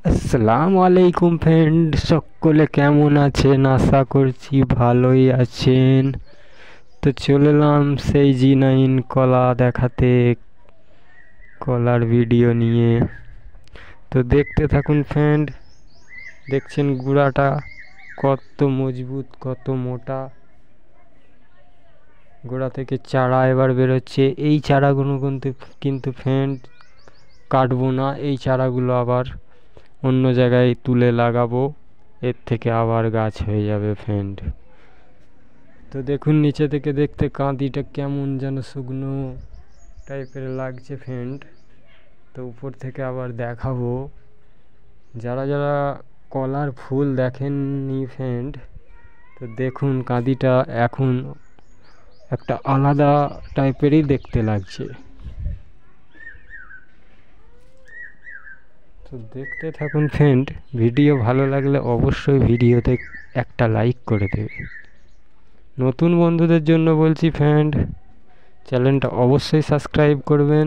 আসসালামু আলাইকুম ফ্রেন্ড, সকলে কেমন আছেন? আশা করছি ভালোই আছেন। তো চলে এলাম সেই জি9 কলা দেখাতে, কলার ভিডিও নিয়ে। তো দেখতে থাকুন ফ্রেন্ড। দেখছেন গুঁড়াটা কত মজবুত, কত মোটা। গোড়া থেকে চারা এবার বেরোচ্ছে। এই চারাগুলো কিন্তু ফ্রেন্ড কাটবো না, এই চারাগুলো আবার অন্য জায়গায় তুলে লাগাবো, এর থেকে আবার গাছ হয়ে যাবে ফ্রেন্ড। তো দেখুন নিচে থেকে দেখতে কাঁদিটা কেমন যেন শুকনো টাইপের লাগছে ফ্রেন্ড। তো উপর থেকে আবার দেখাবো। যারা যারা কলার ফুল দেখেননি ফ্রেন্ড, তো দেখুন কাঁদিটা এখন একটা আলাদা টাইপেরই দেখতে লাগছে। তো দেখতে থাকুন ফ্রেন্ড। ভিডিও ভালো লাগলে অবশ্যই ভিডিওতে একটা লাইক করে দেবে। নতুন বন্ধুদের জন্য বলছি ফ্রেন্ড, চ্যানেলটা অবশ্যই সাবস্ক্রাইব করবেন।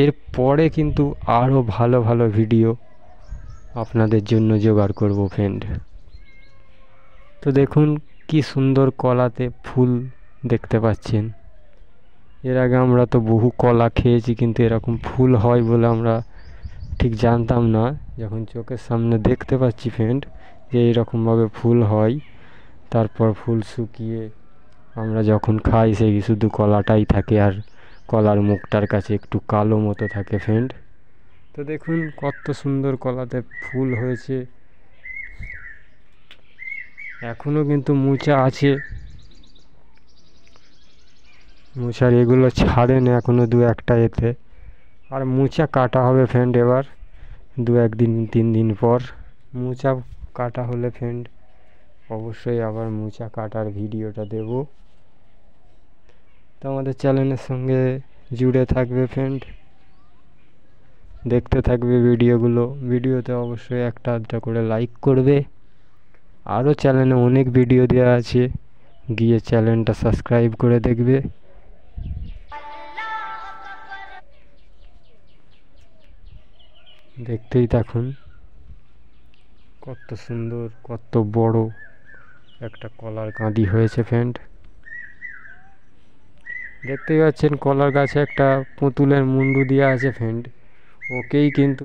এর পরে কিন্তু আরও ভালো ভালো ভিডিও আপনাদের জন্য জোগাড় করব ফ্রেন্ড। তো দেখুন কি সুন্দর কলাতে ফুল দেখতে পাচ্ছেন। এর আগে আমরা তো বহু কলা খেয়েছি, কিন্তু এরকম ফুল হয় বলে আমরা ঠিক জানতাম না। যখন চোখের সামনে দেখতে পাচ্ছি ফ্রেন্ড যে এইরকমভাবে ফুল হয়, তারপর ফুল শুকিয়ে আমরা যখন খাই সেই শুধু কলাটাই থাকে, আর কলার মুখটার কাছে একটু কালো মতো থাকে ফ্রেন্ড। তো দেখুন কত সুন্দর কলাতে ফুল হয়েছে। এখনও কিন্তু মোচা আছে, মোচার এগুলো ছাড়েন এখনও দু একটা এতে। আর মোচা কাটা হবে ফ্রেন্ড এবার 2-1 দিন 3 দিন পর মোচা কাটা হলে ফ্রেন্ড অবশ্যই আবার মোচা কাটার ভিডিওটা দেব। তো আমাদের চ্যানেলের সঙ্গে জুড়ে থাকবে ফ্রেন্ড, দেখতে থাকবে ভিডিওগুলো। ভিডিওতে অবশ্যই একটা আধটা করে লাইক করবে। আরও চ্যানেলে অনেক ভিডিও দেওয়া আছে, গিয়ে চ্যানেলটা সাবস্ক্রাইব করে দেখবে। দেখতেই থাকুন কত সুন্দর, কত বড় একটা কলার কাঁদি হয়েছে ফ্রেন্ড। দেখতেই পাচ্ছেন কলার গাছে একটা পুতুলের মুন্ডু দেওয়া আছে ফ্রেন্ড, ওকেই কিন্তু